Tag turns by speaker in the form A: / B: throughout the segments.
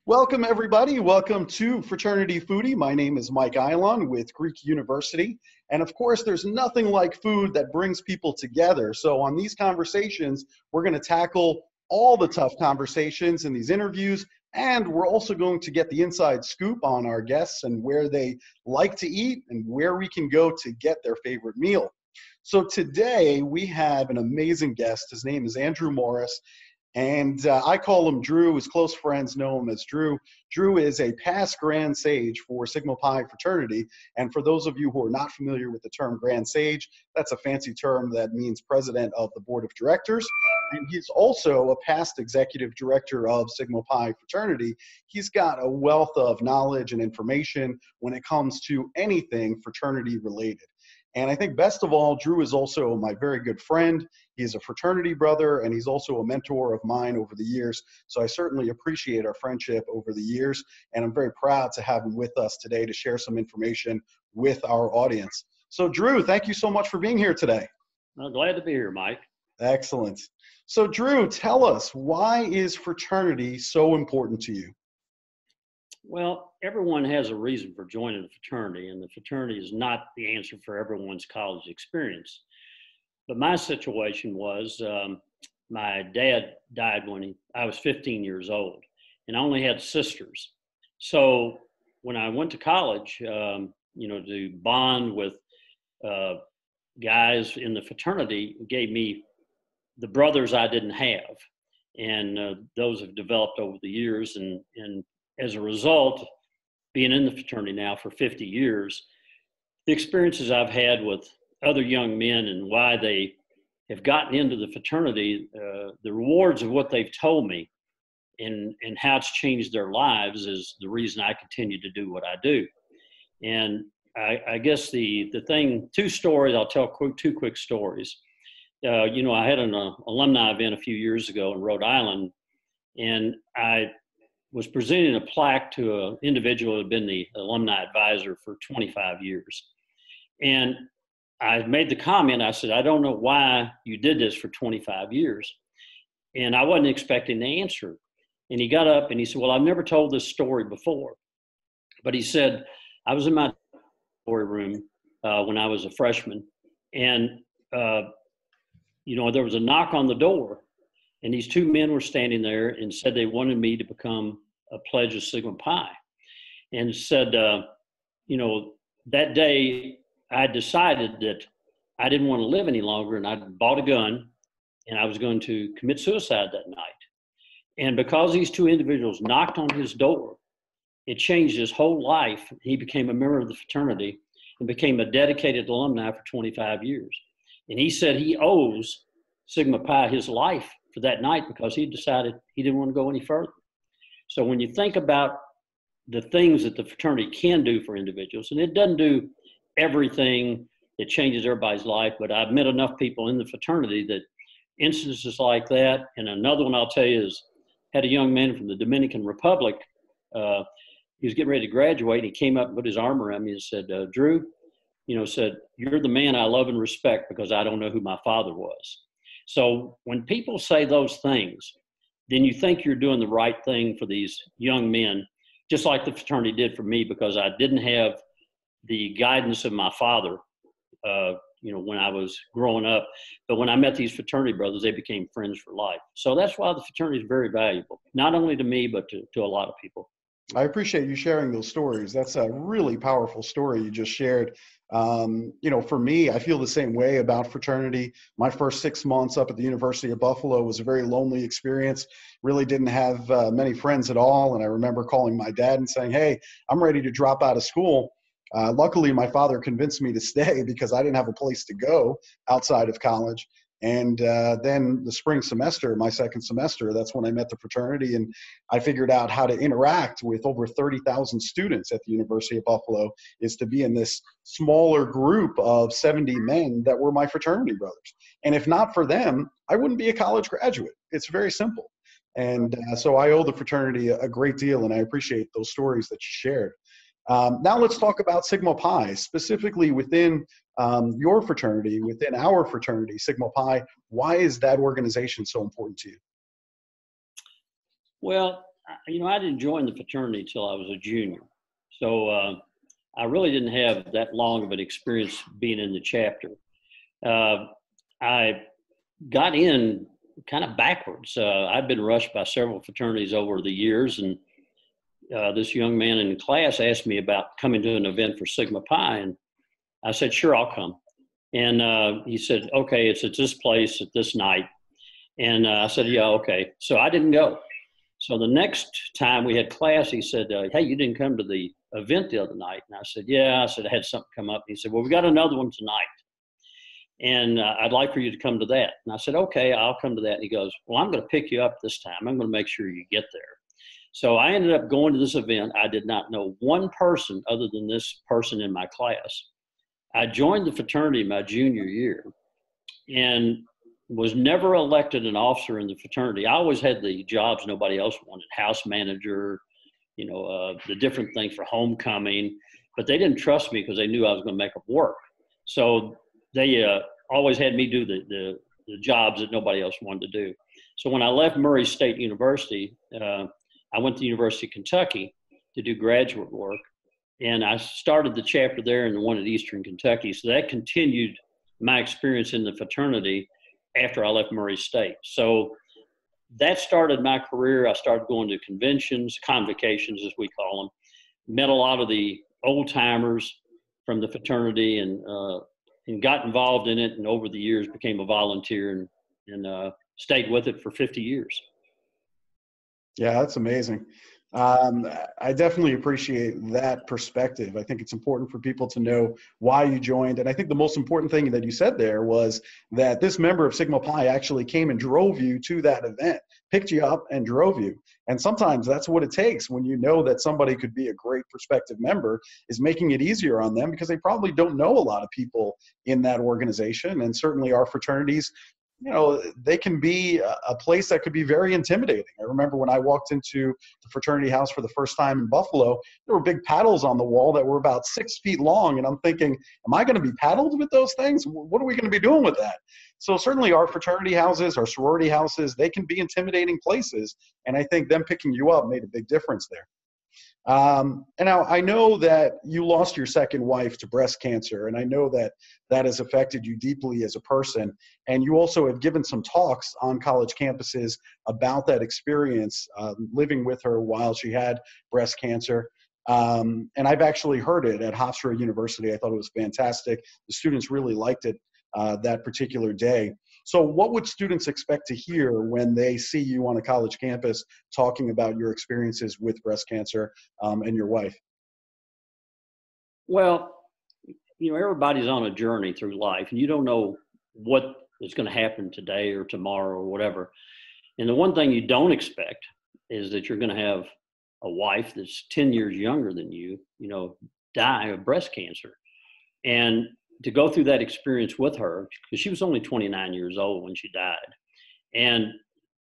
A: Welcome, everybody. Welcome to Fraternity Foodie. My name is Mike Eilon with Greek University. And of course, there's nothing like food that brings people together. So on these conversations, we're going to tackle all the tough conversations in these interviews. And we're also going to get the inside scoop on our guests and where they like to eat and where we can go to get their favorite meal. So today we have an amazing guest. His name is Andrew Morris. And I call him Drew. His close friends know him as Drew. Drew is a past Grand Sage for Sigma Pi Fraternity. And for those of you who are not familiar with the term Grand Sage, that's a fancy term that means president of the board of directors. And he's also a past executive director of Sigma Pi Fraternity. He's got a wealth of knowledge and information when it comes to anything fraternity related. And I think best of all, Drew is also my very good friend. He's a fraternity brother, and he's also a mentor of mine over the years. So I certainly appreciate our friendship over the years, and I'm very proud to have him with us today to share some information with our audience. So Drew, thank you so much for being here today.
B: I'm glad to be here, Mike.
A: Excellent. So Drew, tell us, why is fraternity so important to you?
B: Well, everyone has a reason for joining a fraternity, and the fraternity is not the answer for everyone's college experience. But my situation was my dad died when I was 15 years old, and I only had sisters. So when I went to college, to bond with guys in the fraternity gave me the brothers I didn't have, and those have developed over the years. And as a result, being in the fraternity now for 50 years, the experiences I've had with other young men and why they have gotten into the fraternity, the rewards of what they've told me and how it's changed their lives is the reason I continue to do what I do. And I guess the thing, two stories, I'll tell two quick stories. I had an alumni event a few years ago in Rhode Island, and I was presenting a plaque to an individual who had been the alumni advisor for 25 years. And I made the comment, I said, I don't know why you did this for 25 years. And I wasn't expecting the answer. And he got up and he said, well, I've never told this story before. But he said, I was in my story room when I was a freshman. And, there was a knock on the door. And these two men were standing there and said they wanted me to become a pledge of Sigma Pi. And said, that day I decided that I didn't want to live any longer, and I bought a gun and I was going to commit suicide that night. And because these two individuals knocked on his door, it changed his whole life. He became a member of the fraternity and became a dedicated alumni for 25 years. And he said he owes Sigma Pi his life for that night because he decided he didn't want to go any further. So when you think about the things that the fraternity can do for individuals, and it doesn't do everything that changes everybody's life, but I've met enough people in the fraternity that instances like that. And another one I'll tell you is, had a young man from the Dominican Republic. He was getting ready to graduate, and he came up and put his arm around me and said, Drew, said, you're the man I love and respect because I don't know who my father was. So when people say those things, then you think you're doing the right thing for these young men, just like the fraternity did for me, because I didn't have the guidance of my father, when I was growing up. But when I met these fraternity brothers, they became friends for life. So that's why the fraternity is very valuable, not only to me, but to a lot of people.
A: I appreciate you sharing those stories. That's a really powerful story you just shared. For me, I feel the same way about fraternity. My first 6 months up at the University of Buffalo was a very lonely experience. Really didn't have many friends at all. And I remember calling my dad and saying, hey, I'm ready to drop out of school. Luckily, my father convinced me to stay because I didn't have a place to go outside of college. And then the spring semester, my second semester, that's when I met the fraternity, and I figured out how to interact with over 30,000 students at the University of Buffalo, is to be in this smaller group of 70 men that were my fraternity brothers. And if not for them, I wouldn't be a college graduate. It's very simple. And so I owe the fraternity a great deal, and I appreciate those stories that you shared. Now let's talk about Sigma Pi, specifically within your fraternity, within our fraternity, Sigma Pi. Why is that organization so important to you?
B: Well, I didn't join the fraternity until I was a junior. So I really didn't have that long of an experience being in the chapter. I got in kind of backwards. I'd been rushed by several fraternities over the years, and this young man in the class asked me about coming to an event for Sigma Pi, and I said, sure, I'll come. And he said, okay, it's at this place at this night. And I said, yeah, okay. So I didn't go. So the next time we had class, he said, hey, you didn't come to the event the other night. And I said, yeah. I said, I had something come up. He said, well, we got another one tonight. And I'd like for you to come to that. And I said, okay, I'll come to that. And he goes, well, I'm going to pick you up this time. I'm going to make sure you get there. So I ended up going to this event. I did not know one person other than this person in my class. I joined the fraternity my junior year and was never elected an officer in the fraternity. I always had the jobs nobody else wanted, house manager, the different things for homecoming, but they didn't trust me because they knew I was going to make them work. So they always had me do the jobs that nobody else wanted to do. So when I left Murray State University, I went to the University of Kentucky to do graduate work. And I started the chapter there and the one at Eastern Kentucky. So that continued my experience in the fraternity after I left Murray State. So that started my career. I started going to conventions, convocations as we call them, met a lot of the old timers from the fraternity and got involved in it. And over the years became a volunteer and stayed with it for 50 years.
A: Yeah, that's amazing. I definitely appreciate that perspective. I think it's important for people to know why you joined. And I think the most important thing that you said there was that this member of Sigma Pi actually came and drove you to that event, picked you up and drove you. And sometimes that's what it takes when you know that somebody could be a great prospective member, is making it easier on them because they probably don't know a lot of people in that organization. And certainly our fraternities, they can be a place that could be very intimidating. I remember when I walked into the fraternity house for the first time in Buffalo, there were big paddles on the wall that were about 6 feet long. And I'm thinking, am I going to be paddled with those things? What are we going to be doing with that? So certainly our fraternity houses, our sorority houses, they can be intimidating places. And I think them picking you up made a big difference there. And now I know that you lost your second wife to breast cancer, and I know that that has affected you deeply as a person. And you also have given some talks on college campuses about that experience, living with her while she had breast cancer. And I've actually heard it at Hofstra University. I thought it was fantastic. The students really liked it that particular day. So what would students expect to hear when they see you on a college campus talking about your experiences with breast cancer and your wife?
B: Well, everybody's on a journey through life, and you don't know what is going to happen today or tomorrow or whatever. And the one thing you don't expect is that you're going to have a wife that's 10 years younger than you, die of breast cancer. And to go through that experience with her, because she was only 29 years old when she died. And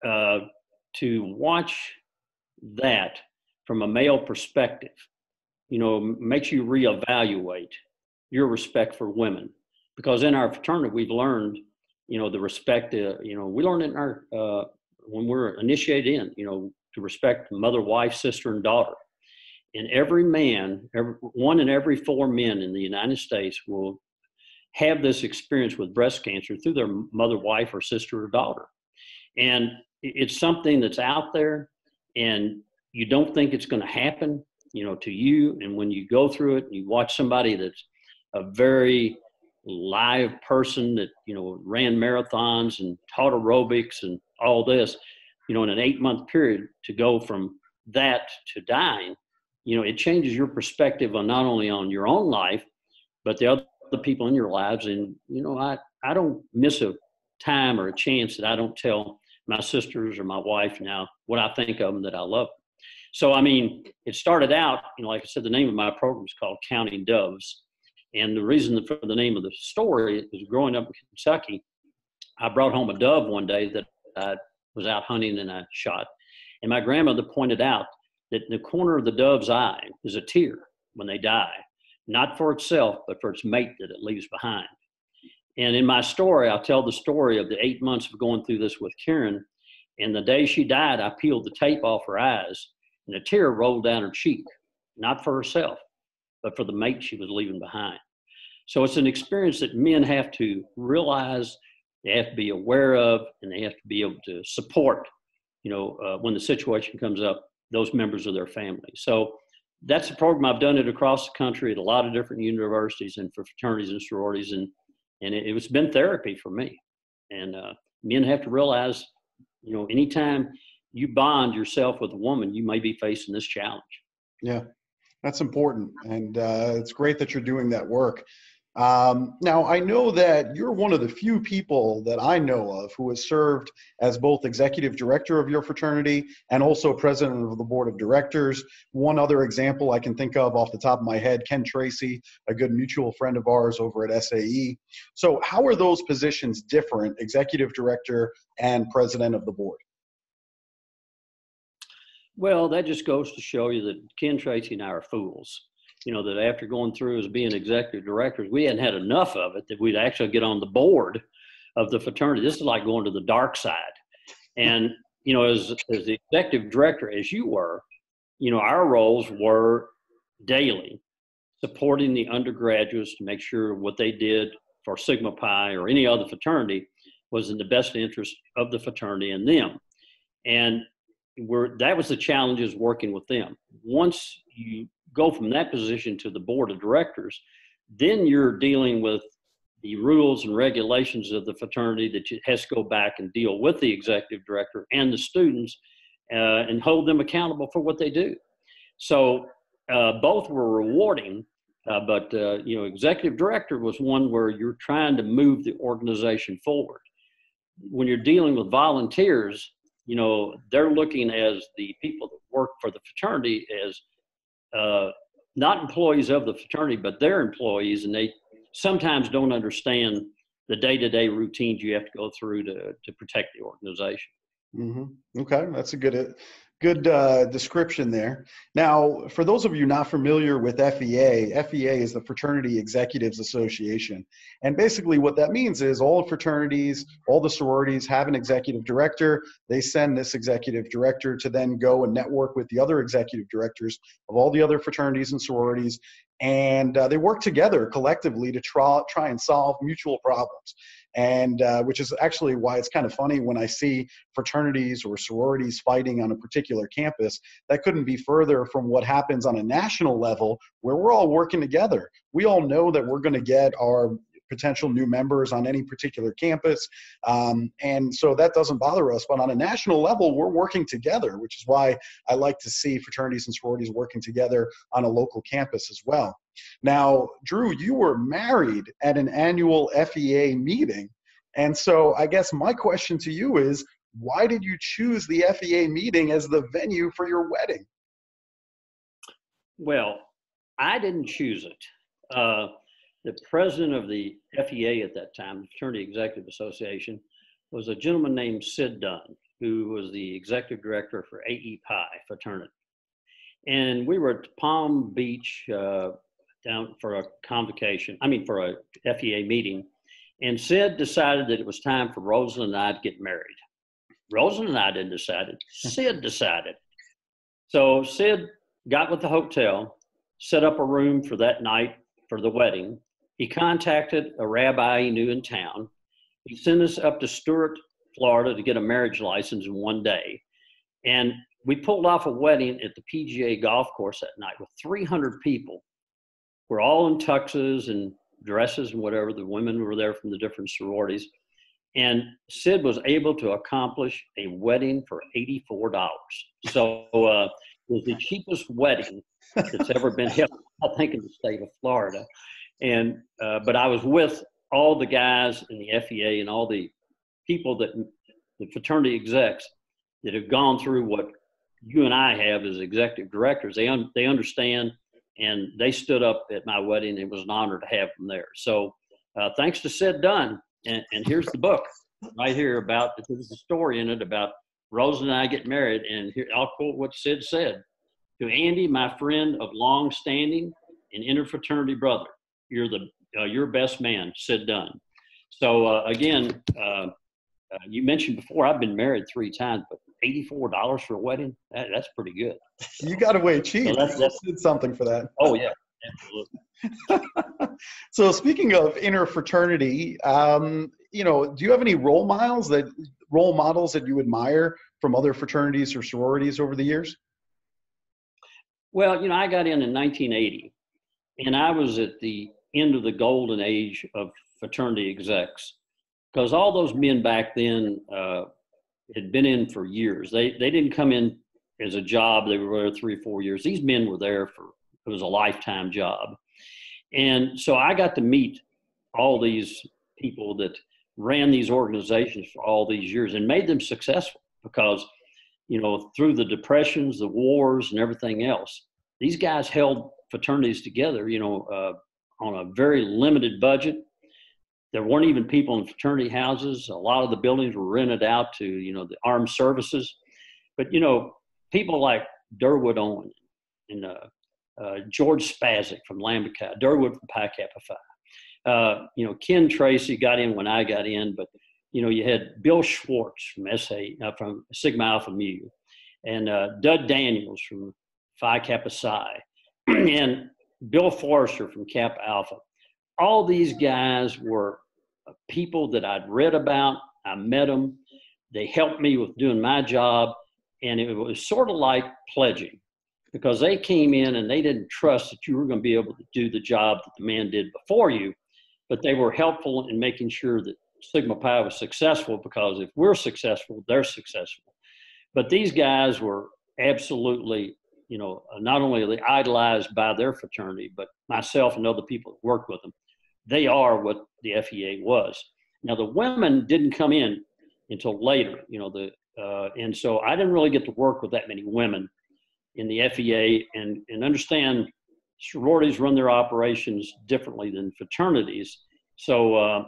B: to watch that from a male perspective, makes you reevaluate your respect for women. Because in our fraternity, we've learned, the respect, we learned in our, when we're initiated in, to respect mother, wife, sister, and daughter. And every man, one in every 4 men in the United States will have this experience with breast cancer through their mother, wife, or sister, or daughter. And it's something that's out there, and you don't think it's going to happen, to you. And when you go through it, you watch somebody that's a very live person that, ran marathons and taught aerobics and all this, in an 8-month period, to go from that to dying, it changes your perspective on not only on your own life, but the other people in your lives. And, I don't miss a time or a chance that I don't tell my sisters or my wife now what I think of them, that I love them. So, it started out, like I said, the name of my program is called Counting Doves. And the reason for the name of the story is, growing up in Kentucky, I brought home a dove one day that I was out hunting and I shot. And my grandmother pointed out that in the corner of the dove's eye is a tear when they die, not for itself, but for its mate that it leaves behind. And in my story, I'll tell the story of the 8 months of going through this with Karen. And the day she died, I peeled the tape off her eyes and a tear rolled down her cheek, not for herself, but for the mate she was leaving behind. So it's an experience that men have to realize, they have to be aware of, and they have to be able to support, when the situation comes up, those members of their family. So that's a program. I've done it across the country at a lot of different universities and for fraternities and sororities, and it's been therapy for me. And men have to realize, anytime you bond yourself with a woman, you may be facing this challenge.
A: Yeah, that's important. And it's great that you're doing that work. Now, I know that you're one of the few people that I know of who has served as both executive director of your fraternity and also president of the board of directors. One other example I can think of off the top of my head, Ken Tracy, a good mutual friend of ours over at SAE. So how are those positions different, executive director and president of the board?
B: Well, that just goes to show you that Ken Tracy and I are fools. That after going through as being executive directors, we hadn't had enough of it that we'd actually get on the board of the fraternity. This is like going to the dark side. And, as the executive director, as you were, our roles were daily supporting the undergraduates to make sure what they did for Sigma Pi or any other fraternity was in the best interest of the fraternity and them. And that was the challenges working with them. Once you go from that position to the board of directors, then you're dealing with the rules and regulations of the fraternity that has to go back and deal with the executive director and the students and hold them accountable for what they do. So both were rewarding, but executive director was one where you're trying to move the organization forward. When you're dealing with volunteers, they're looking as the people that work for the fraternity as not employees of the fraternity, but they're employees, and they sometimes don't understand the day-to-day routines you have to go through to protect the organization.
A: Mm-hmm. Okay, that's a good description there. Now, for those of you not familiar with FEA, FEA is the Fraternity Executives Association. And basically what that means is all the fraternities, all the sororities have an executive director. They send this executive director to then go and network with the other executive directors of all the other fraternities and sororities. And they work together collectively to try and solve mutual problems. And which is actually why it's kind of funny when I see fraternities or sororities fighting on a particular campus. That couldn't be further from what happens on a national level, where we're all working together. We all know that we're going to get our potential new members on any particular campus. And so that doesn't bother us. But on a national level, we're working together, which is why I like to see fraternities and sororities working together on a local campus as well. Now, Drew, you were married at an annual FEA meeting. And so I guess my question to you is, why did you choose the FEA meeting as the venue for your wedding?
B: Well, I didn't choose it. The president of the FEA at that time, the Fraternity Executive Association, was a gentleman named Sid Dunn, who was the executive director for AE Pi Fraternity. And we were at Palm Beach down for a for a FEA meeting. And Sid decided that it was time for Rosalind and I to get married. Rosalind and I didn't decide it. Sid decided. So Sid got with the hotel, set up a room for that night for the wedding. He contacted a rabbi he knew in town. He sent us up to Stuart, Florida to get a marriage license in one day. And we pulled off a wedding at the PGA golf course that night with 300 people. We're all in tuxes and dresses and whatever. The women were there from the different sororities. And Sid was able to accomplish a wedding for $84. So it was the cheapest wedding that's ever been held, I think, in the state of Florida. And but I was with all the guys in the FEA and all the people that the fraternity execs that have gone through what you and I have as executive directors. They understand, and they stood up at my wedding. It was an honor to have them there. So thanks to Sid Dunn. And here's the book right here about, there's a story in it about Rosa and I get married. And here, I'll quote what Sid said. To Andy, my friend of long standing and interfraternity brother, you're your best man, Sid Dunn. So again, you mentioned before, I've been married 3 times, but $84 for a wedding. That's pretty good.
A: You got away cheap.
B: So that's
A: You did something for that.
B: oh yeah, absolutely.
A: So speaking of interfraternity, do you have any role models that you admire from other fraternities or sororities over the years?
B: Well, I got in 1980, and I was at the end of the golden age of fraternity execs, because all those men back then had been in for years. They didn't come in as a job. They were there 3 or 4 years. These men were there it was a lifetime job. And so I got to meet all these people that ran these organizations for all these years and made them successful because, through the depressions, the wars, and everything else, these guys held fraternities together, on a very limited budget. There weren't even people in fraternity houses. A lot of the buildings were rented out to, the armed services. But, people like Durwood Owen and George Spazik from Lambda Chi, Durwood from Pi Kappa Phi. Ken Tracy got in when I got in, but, you had Bill Schwartz from Sigma Alpha Mu, and Dud Daniels from Phi Kappa Psi, and Bill Forrester from Kappa Alpha. All these guys were people that I'd read about. I met them. They helped me with doing my job. And it was sort of like pledging, because they came in and they didn't trust that you were going to be able to do the job that the man did before you, but they were helpful in making sure that Sigma Pi was successful, because if we're successful, they're successful. But these guys were absolutely, not only are they idolized by their fraternity, but myself and other people that worked with them, they are what the FEA was. Now, the women didn't come in until later, and so I didn't really get to work with that many women in the FEA and understand sororities run their operations differently than fraternities. So,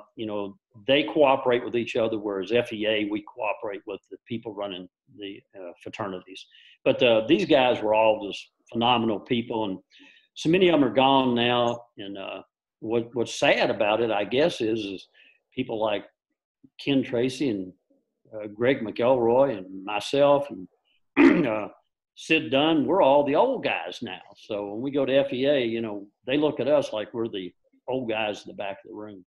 B: they cooperate with each other, whereas FEA, we cooperate with the people running the fraternities. But these guys were all just phenomenal people, and so many of them are gone now. And what's sad about it, I guess, is people like Ken Tracy and Greg McElroy and myself and Sid Dunn, we're all the old guys now. So when we go to FEA, they look at us like we're the old guys in the back of the room.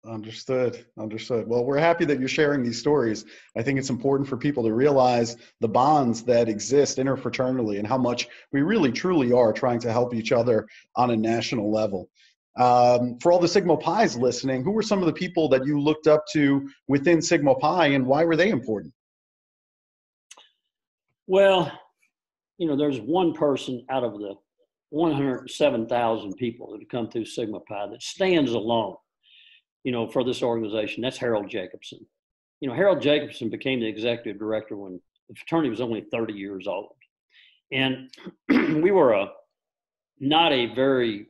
A: Understood. Well, we're happy that you're sharing these stories. I think it's important for people to realize the bonds that exist interfraternally and how much we really truly are trying to help each other on a national level. For all the Sigma Pi's listening, who were some of the people that you looked up to within Sigma Pi, and why were they important?
B: Well, there's one person out of the 107,000 people that have come through Sigma Pi that stands alone, for this organization. That's Harold Jacobson. Harold Jacobson became the executive director when the fraternity was only 30 years old. And we were not a very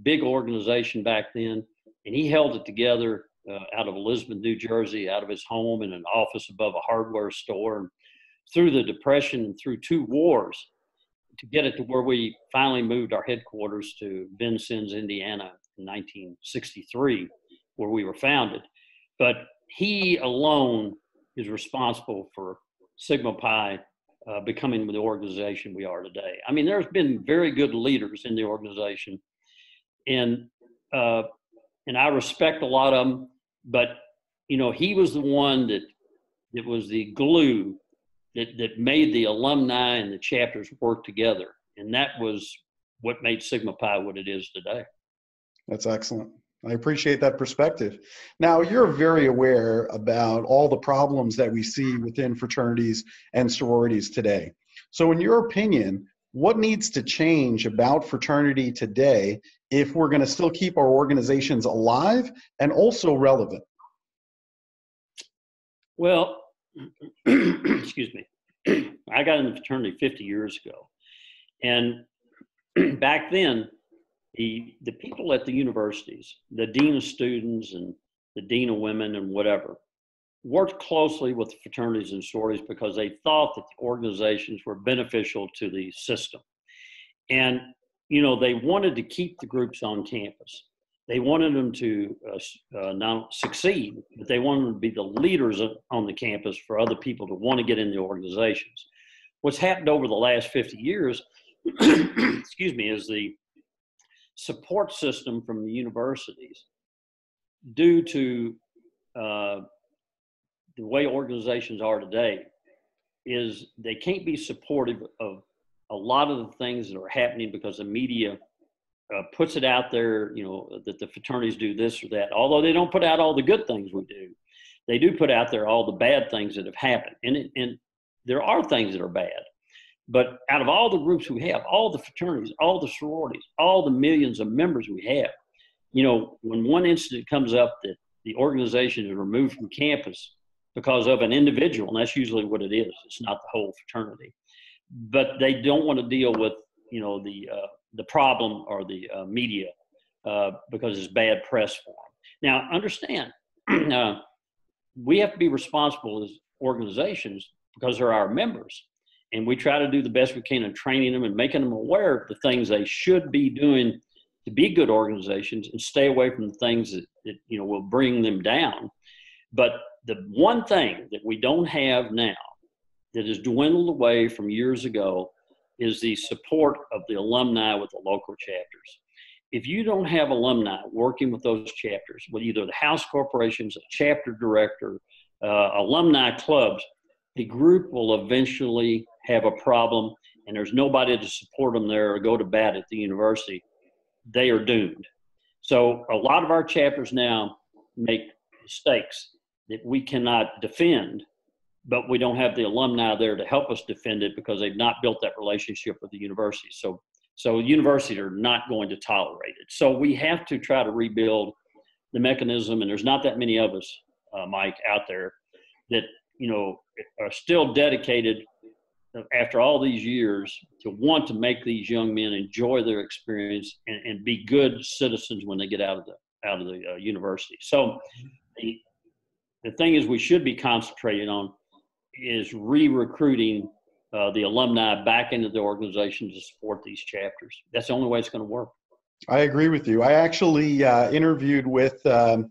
B: big organization back then, and he held it together out of Elizabeth, New Jersey, out of his home in an office above a hardware store, and through the Depression and through 2 wars to get it to where we finally moved our headquarters to Vincennes, Indiana in 1963, where we were founded. But he alone is responsible for Sigma Pi becoming the organization we are today. I mean, there's been very good leaders in the organization, and I respect a lot of them, but he was the one that was the glue that made the alumni and the chapters work together, and that was what made Sigma Pi what it is today.
A: That's excellent. I appreciate that perspective. Now, you're very aware about all the problems that we see within fraternities and sororities today. So in your opinion, what needs to change about fraternity today if we're going to still keep our organizations alive and also relevant?
B: Well, excuse me. I got in the fraternity 50 years ago. And back then, the people at the universities, the dean of students and the dean of women and whatever, worked closely with the fraternities and sororities because they thought that the organizations were beneficial to the system. And, they wanted to keep the groups on campus. They wanted them to not succeed, but they wanted them to be the leaders on the campus for other people to want to get in the organizations. What's happened over the last 50 years, excuse me, is the support system from the universities, due to the way organizations are today, is they can't be supportive of a lot of the things that are happening because the media puts it out there, you know, that the fraternities do this or that. Although they don't put out all the good things we do, they do put out there all the bad things that have happened. And there are things that are bad. But out of all the groups we have, all the fraternities, all the sororities, all the millions of members we have, you know, when one incident comes up that the organization is removed from campus because of an individual, and that's usually what it is, it's not the whole fraternity, but they don't want to deal with, you know, the problem or the media because it's bad press for them. Now, understand, we have to be responsible as organizations because they're our members. And we try to do the best we can in training them and making them aware of the things they should be doing to be good organizations, and stay away from the things that you know, will bring them down. But the one thing that we don't have now that has dwindled away from years ago is the support of the alumni with the local chapters. If you don't have alumni working with those chapters, with either the house corporations, a chapter director, alumni clubs, the group will eventually have a problem, and there's nobody to support them there or go to bat at the university. They are doomed. So a lot of our chapters now make mistakes that we cannot defend, but we don't have the alumni there to help us defend it because they've not built that relationship with the university. So universities are not going to tolerate it. So we have to try to rebuild the mechanism, and there's not that many of us, Mike, out there that, you know, are still dedicated after all these years to want to make these young men enjoy their experience and be good citizens when they get out of the university. So the thing is we should be concentrating on is re-recruiting the alumni back into the organization to support these chapters. That's the only way it's going to work.
A: I agree with you. I actually interviewed with a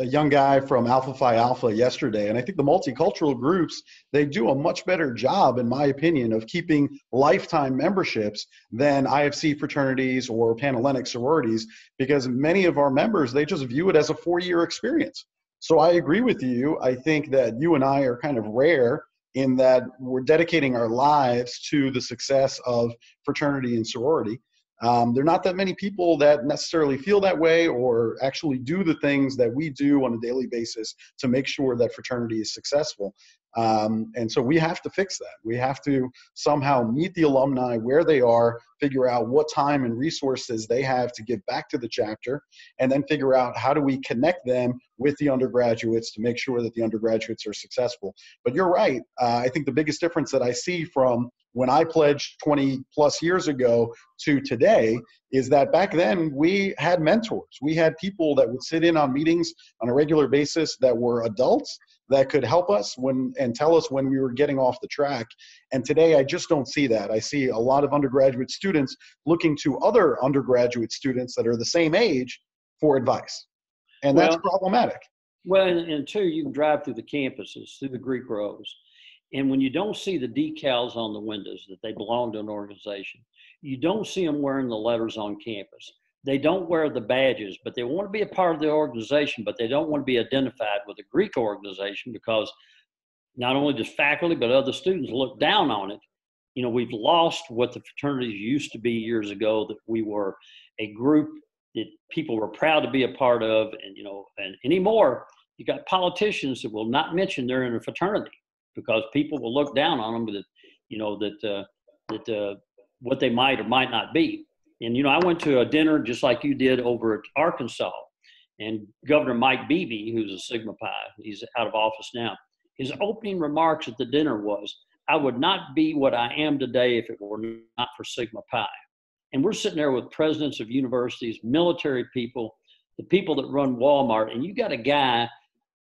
A: young guy from Alpha Phi Alpha yesterday, and I think the multicultural groups, they do a much better job, in my opinion, of keeping lifetime memberships than IFC fraternities or Panhellenic sororities, because many of our members, they just view it as a 4-year experience. So I agree with you. I think that you and I are kind of rare in that we're dedicating our lives to the success of fraternity and sorority. There are not that many people that necessarily feel that way or actually do the things that we do on a daily basis to make sure that fraternity is successful. And so we have to fix that. We have to somehow meet the alumni where they are, figure out what time and resources they have to give back to the chapter, and then figure out how do we connect them with the undergraduates to make sure that the undergraduates are successful. But you're right. I think the biggest difference that I see from when I pledged 20 plus years ago to today is that back then we had mentors. We had people that would sit in on meetings on a regular basis that were adults that could help us and tell us when we were getting off the track. And today I just don't see that. I see a lot of undergraduate students looking to other undergraduate students that are the same age for advice. And that's problematic.
B: Well, and two, you can drive through the campuses, through the Greek rows. And when you don't see the decals on the windows that they belong to an organization, you don't see them wearing the letters on campus. They don't wear the badges, but they want to be a part of the organization, but they don't want to be identified with a Greek organization because not only does faculty, but other students look down on it. You know, we've lost what the fraternities used to be years ago, that we were a group that people were proud to be a part of. And, you know, and anymore, you got politicians that will not mention they're in a fraternity, because people will look down on them that, you know, that what they might or might not be. And, you know, I went to a dinner just like you did over at Arkansas, and Governor Mike Beebe, who's a Sigma Pi, he's out of office now, his opening remarks at the dinner was, I would not be what I am today if it were not for Sigma Pi. And we're sitting there with presidents of universities, military people, the people that run Walmart, and you got a guy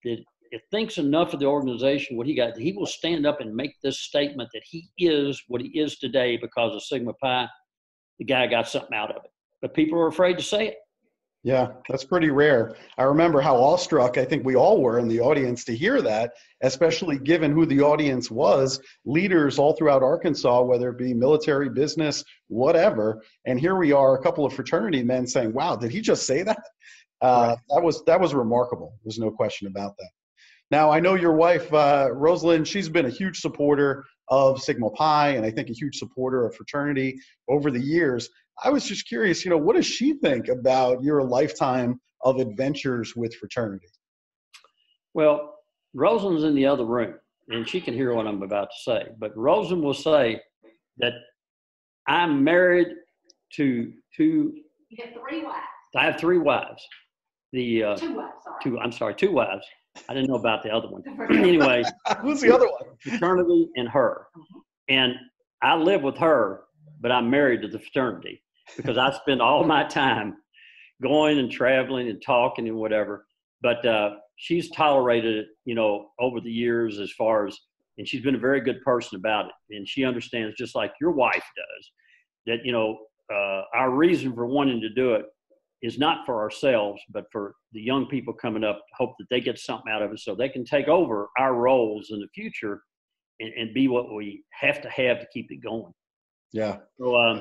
B: that if thinks enough of the organization, what he got, he will stand up and make this statement that he is what he is today because of Sigma Pi. The guy got something out of it, but people are afraid to say it.
A: Yeah, that's pretty rare. I remember how awestruck I think we all were in the audience to hear that, especially given who the audience was, leaders all throughout Arkansas, whether it be military, business, whatever. And here we are, a couple of fraternity men saying, wow, did he just say that?
B: Right.
A: That was remarkable. There's no question about that. Now, I know your wife, Rosalind, she's been a huge supporter of Sigma Pi and I think a huge supporter of fraternity over the years. I was just curious, what does she think about your lifetime of adventures with fraternity?
B: Well, Rosalind's in the other room, and she can hear what I'm about to say. But Rosalind will say that I'm married to two.
C: You have 3 wives.
B: I have 3 wives. The
C: 2 wives, sorry.
B: 2. I'm sorry, 2 wives. I didn't know about the other one. Anyway,
A: Who's the other one?
B: fraternity and her, and I live with her, but I'm married to the fraternity because I spend all my time going and traveling and talking and whatever. But she's tolerated it, over the years as far as, and she's been a very good person about it. And she understands, just like your wife does, that, our reason for wanting to do it is not for ourselves, but for the young people coming up, hope that they get something out of it so they can take over our roles in the future and be what we have to keep it going.
A: Yeah.
B: So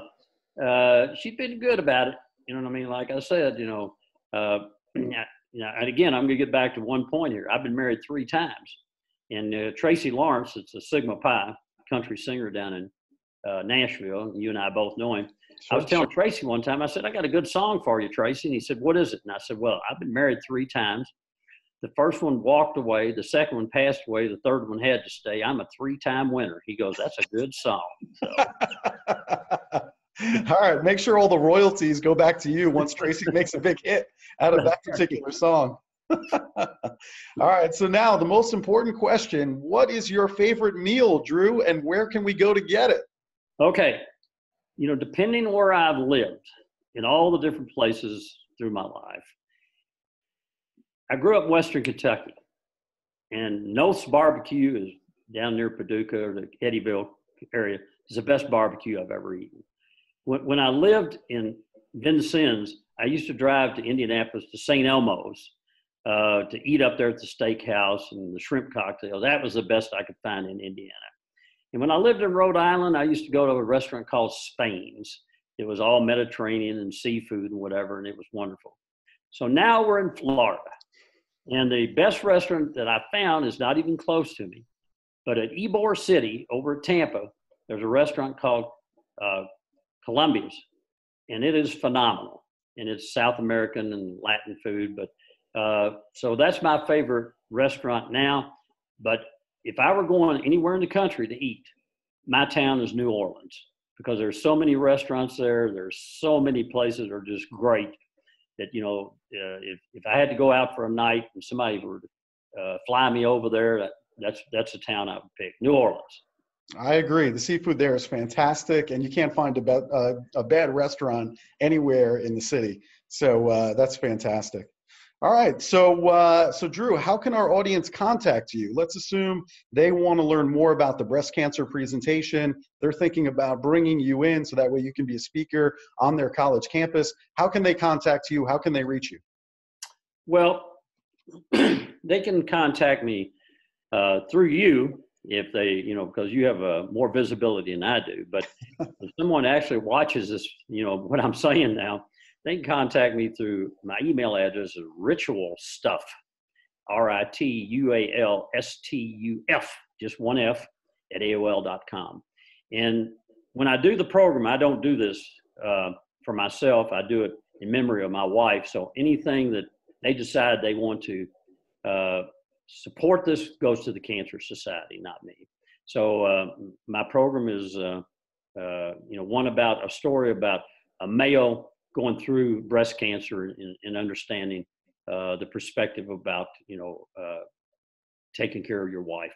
B: she's been good about it. You know what I mean? Like I said, and again, I'm going to get back to one point here. I've been married 3 times. And Tracy Lawrence, it's a Sigma Pi country singer down in Nashville. You and I both know him.
A: Sure,
B: I was telling Tracy one time, I said, I got a good song for you, Tracy. And he said, what is it? And I said, well, I've been married 3 times. The first one walked away. The second one passed away. The third one had to stay. I'm a 3-time winner. He goes, that's a good song. So.
A: All right, make sure all the royalties go back to you once Tracy makes a big hit out of that particular song. All right, so now the most important question, what is your favorite meal, Drew, and where can we go to get it?
B: Okay, depending where I've lived in all the different places through my life, I grew up in Western Kentucky, and Noth's Barbecue is down near Paducah or the Eddyville area. It's the best barbecue I've ever eaten. When I lived in Vincennes, I used to drive to Indianapolis to St. Elmo's to eat up there at the steakhouse and the shrimp cocktail. That was the best I could find in Indiana. And when I lived in Rhode Island, I used to go to a restaurant called Spain's. It was all Mediterranean and seafood and whatever, and it was wonderful. So now we're in Florida. And the best restaurant that I found is not even close to me. But at Ybor City over at Tampa, there's a restaurant called Columbia's. And it is phenomenal. And it's South American and Latin food. But so that's my favorite restaurant now. But if I were going anywhere in the country to eat, my town is New Orleans because there's so many restaurants there. There's so many places that are just great that, if I had to go out for a night and somebody were to fly me over there, that's a town I would pick, New Orleans.
A: I agree. The seafood there is fantastic, and you can't find a bad restaurant anywhere in the city. So that's fantastic. All right. So Drew, how can our audience contact you? Let's assume they want to learn more about the breast cancer presentation. They're thinking about bringing you in so that way you can be a speaker on their college campus. How can they contact you? How can they reach you?
B: Well, they can contact me through you if they, because you have more visibility than I do. But if someone actually watches this, what I'm saying now, they can contact me through my email address is ritualstuff, RITUALSTUF, just one F, at AOL.com. And when I do the program, I don't do this for myself. I do it in memory of my wife. So anything that they decide they want to support this goes to the Cancer Society, not me. So my program is, one about a story about a male going through breast cancer and understanding the perspective about, taking care of your wife.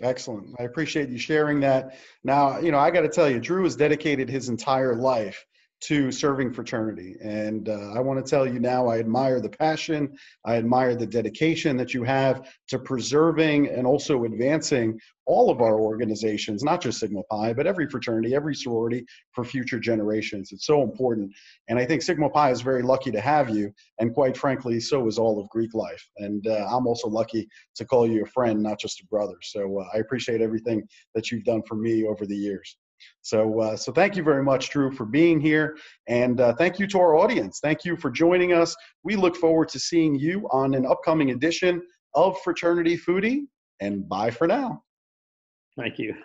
A: Excellent. I appreciate you sharing that. Now, I got to tell you, Drew has dedicated his entire life to serving fraternity. And I want to tell you now, I admire the passion, I admire the dedication that you have to preserving and also advancing all of our organizations, not just Sigma Pi, but every fraternity, every sorority for future generations. It's so important. And I think Sigma Pi is very lucky to have you. And quite frankly, so is all of Greek life. And I'm also lucky to call you a friend, not just a brother. So I appreciate everything that you've done for me over the years. So thank you very much, Drew, for being here. And thank you to our audience. Thank you for joining us. We look forward to seeing you on an upcoming edition of Fraternity Foodie. And bye for now.
B: Thank you.